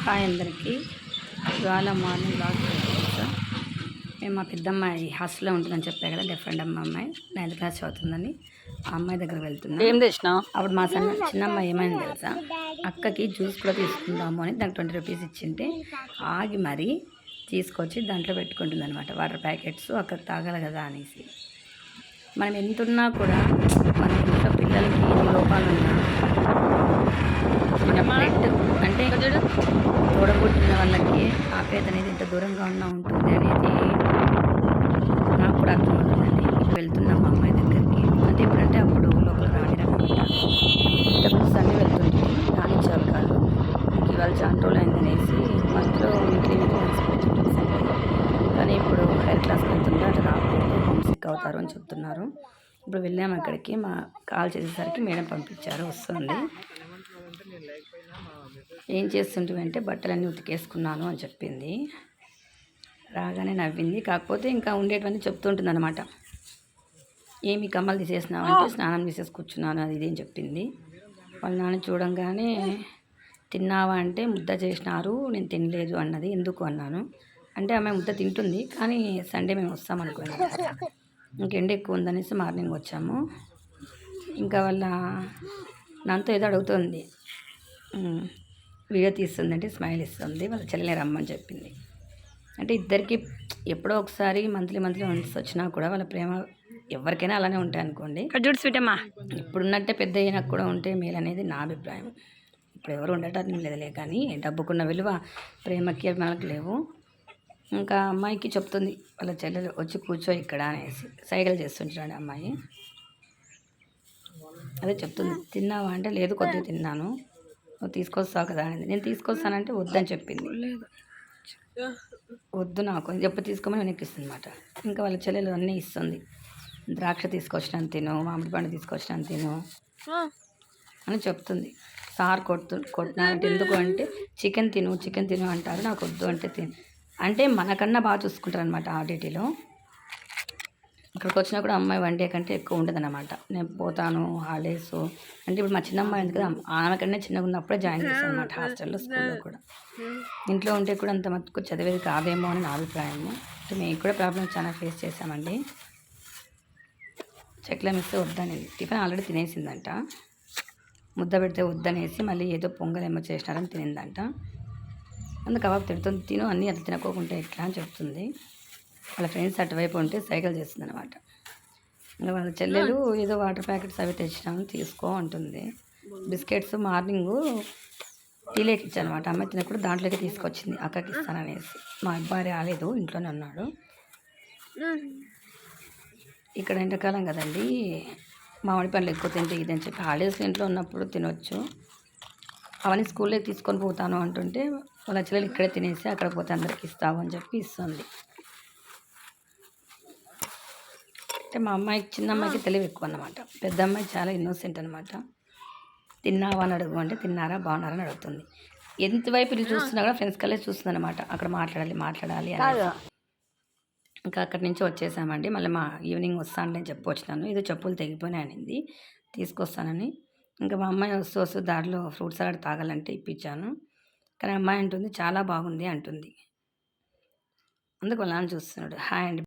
Hi అందరికీ. ఇవాళ morning blog తెలుసా. మేము మా పెద్దమ్మాయి హాస్టల్లో ఉంటుందని చెప్పా కదా, డిఫరెంట్ అమ్మాయి 9th క్లాస్ చదువుతుందని. ఆ అమ్మాయి దగ్గర వెళ్తున్నాం. ఏం తెచ్చినా అప్పుడు మా చిన్నమ్మాయి ఏమైంది తెలుసా, అక్కకి జ్యూస్ కూడా తీసుకుందాము అని దానికి 20 రూపీస్ ఇచ్చింటే ఆగి మరీ తీసుకొచ్చి దాంట్లో పెట్టుకుంటుంది అనమాట. వాటర్ ప్యాకెట్స్ అక్కడికి తాగాలి కదా అనేసి. మనం ఎంతున్నా కూడా మన ఇంట్లో పిల్లలకి ఎన్ని లోపాలు ఉన్నా మన ప్లెట్ అంటే తోడబుట్టిన వాళ్ళకి ఆప్యాయత అనేది ఎంత దూరంగా ఉన్నా ఉంటుంది అనేది నాకు కూడా అర్థమవుతుందండి. ఇప్పుడు వెళ్తున్నాం మా అమ్మాయి దగ్గరికి. అంటే ఇప్పుడంటే అప్పుడు లోపల రానిరనమాట. ఇంతకుముందు సండే వెళ్తుంది, రానిచ్చారు కాదు. ఇవాళ చాలా రోజులు అయిందనేసి మధ్యలో వీక్లీ సండే. కానీ ఇప్పుడు హైర్ క్లాస్కి వెళ్తుంటే అటు రాకూడదు, హోమ్ సిక్ అవుతారు అని చెప్తున్నారు. ఇప్పుడు వెళ్ళాము అక్కడికి. మా కాల్ చేసేసరికి మేడం పంపించారు, వస్తుంది. ఏం చేస్తుంటే బట్టలన్నీ ఉతికేసుకున్నాను అని చెప్పింది. రాగానే నవ్వింది. కాకపోతే ఇంకా ఉండేటివన్నీ చెప్తుంటుంది అనమాట. ఏమి కమ్మలు తీసేసినావు అంటే స్నానం తీసేసి కూర్చున్నాను అది ఇదేం చెప్పింది. వాళ్ళ నాన్న చూడంగానే తిన్నావా అంటే ముద్ద చేసినారు, నేను తినలేదు అన్నది. ఎందుకు అన్నాను. అంటే ఆమె ముద్ద తింటుంది కానీ సండే మేము వస్తామనుకున్నాం. ఇంకెండ ఎక్కువ ఉందనేసి మార్నింగ్ వచ్చాము. ఇంకా వాళ్ళ నాతో ఏదో అడుగుతుంది, వీడియో తీస్తుందంటే స్మైల్ ఇస్తుంది. వాళ్ళ చెల్లెని రమ్మని చెప్పింది. అంటే ఇద్దరికి ఎప్పుడో ఒకసారి మంత్లీ వన్స్ వచ్చినా కూడా వాళ్ళ ప్రేమ ఎవరికైనా అలానే ఉంటాయి అనుకోండి. ఇప్పుడున్నట్టే పెద్ద అయినా కూడా ఉంటే మేలు అనేది నా అభిప్రాయం. ఇప్పుడు ఎవరు ఉండటానికి లేదులే, కానీ డబ్బుకున్న విలువ ప్రేమకి మనకు లేవు. ఇంకా అమ్మాయికి చెప్తుంది వాళ్ళ చెల్లెలు, వచ్చి కూర్చో ఇక్కడ అనేసి సైకిల్ చేస్తుంటాడు అమ్మాయి. అదే చెప్తుంది, తిన్నావా అంటే లేదు కొద్దిగా తిన్నాను, నువ్వు తీసుకొస్తావు కదా అనేది. నేను తీసుకొస్తానంటే వద్దని చెప్పింది. వద్దు నాకు అని చెప్పి తీసుకోమని వెనక్కిస్తుంది అనమాట. ఇంకా వాళ్ళ చెల్లెలు అన్నీ ఇస్తుంది. ద్రాక్ష తీసుకొచ్చినాను తిను, మామిడి పండు తీసుకొచ్చినాను తిను అని చెప్తుంది. సార్ కొట్టినారంటే ఎందుకు అంటే చికెన్ తిను అంటారు, నాకు వద్దు అంటే అంటే మనకన్నా బాగా చూసుకుంటారు అనమాట ఆర్డిటీలో. ఇక్కడికి వచ్చినా కూడా అమ్మాయి 1 డే కంటే ఎక్కువ ఉండదు అనమాట. నేను పోతాను హాలిడేస్ అంటే ఇప్పుడు మా చిన్నమ్మాయి ఉంది కదా, ఆమె కన్నా చిన్నగా ఉన్నప్పుడే జాయిన్ చేస్తాను అనమాట హాస్టల్లో, స్కూల్లో కూడా. ఇంట్లో ఉంటే కూడా అంత మటుకు చదివేది కాదేమో అని నా అభిప్రాయము. అంటే మేము కూడా ప్రాబ్లమ్ చాలా ఫేస్ చేసామండి. చెక్ల మిస్ వద్దనేది, టిఫిన్ ఆల్రెడీ తినేసిందంట. ముద్ద పెడితే వద్దనేసి మళ్ళీ ఏదో పొంగల్ ఏమో చేసినారని తినిందంట. అందుకు కబాబ్ తిడుతుంది, తిను అన్నీ అట్లా తినకోకుంటే ఎట్లా అని చెప్తుంది. వాళ్ళ ఫ్రెండ్స్ అటువైపు ఉంటే సైకిల్ చేస్తుంది అనమాట. ఇంకా వాళ్ళ చెల్లెలు ఏదో వాటర్ ప్యాకెట్స్ అవి తెచ్చినాము తీసుకో అంటుంది. బిస్కెట్స్ మార్నింగు టీలోకి ఇచ్చానమాట. అమ్మాయి తినకుండా దాంట్లోకి తీసుకొచ్చింది అక్కకి ఇస్తాననేసి. మా అబ్బాయి రాలేదు, ఇంట్లోనే ఉన్నాడు. ఇక్కడ ఎండాకాలం కదండి, మామిడి పండ్లు ఎక్కువ తింటే ఇదని చెప్పి హాలిడేస్లో ఇంట్లో ఉన్నప్పుడు తినొచ్చు, అవన్నీ స్కూల్లోకి తీసుకొని పోతాను అంటుంటే వాళ్ళ చెల్లెలు ఇక్కడే తినేసి అక్కడ పోతే అందరికి ఇస్తావు అని చెప్పి ఇస్తుంది. అంటే మా అమ్మాయికి, చిన్న అమ్మాయికి తెలివి ఎక్కువ అన్నమాట. పెద్ద అమ్మాయి చాలా ఇన్నోసెంట్ అనమాట. తిన్నావా అని అడుగు అంటే తిన్నారా బాగున్నారని అడుగుతుంది. ఎంతవైపు ఇది చూస్తున్నా కూడా ఫ్రెండ్స్ కల్లే చూస్తుంది అనమాట. అక్కడ మాట్లాడాలి అని. ఇంకా అక్కడి నుంచి వచ్చేసామండి. మళ్ళీ మా ఈవినింగ్ వస్తానని చెప్పి వచ్చినాను. ఏదో చెప్పులు తెగిపోయినాయి అనింది, తీసుకొస్తానని. ఇంకా మా అమ్మాయి వస్తూ దారిలో ఫ్రూట్ సలాడ్ తాగాలంటే ఇప్పించాను. కానీ అమ్మాయి అంటుంది చాలా బాగుంది అంటుంది. అందుకు వాళ్ళని చూస్తున్నాడు. హాయ్ అండి.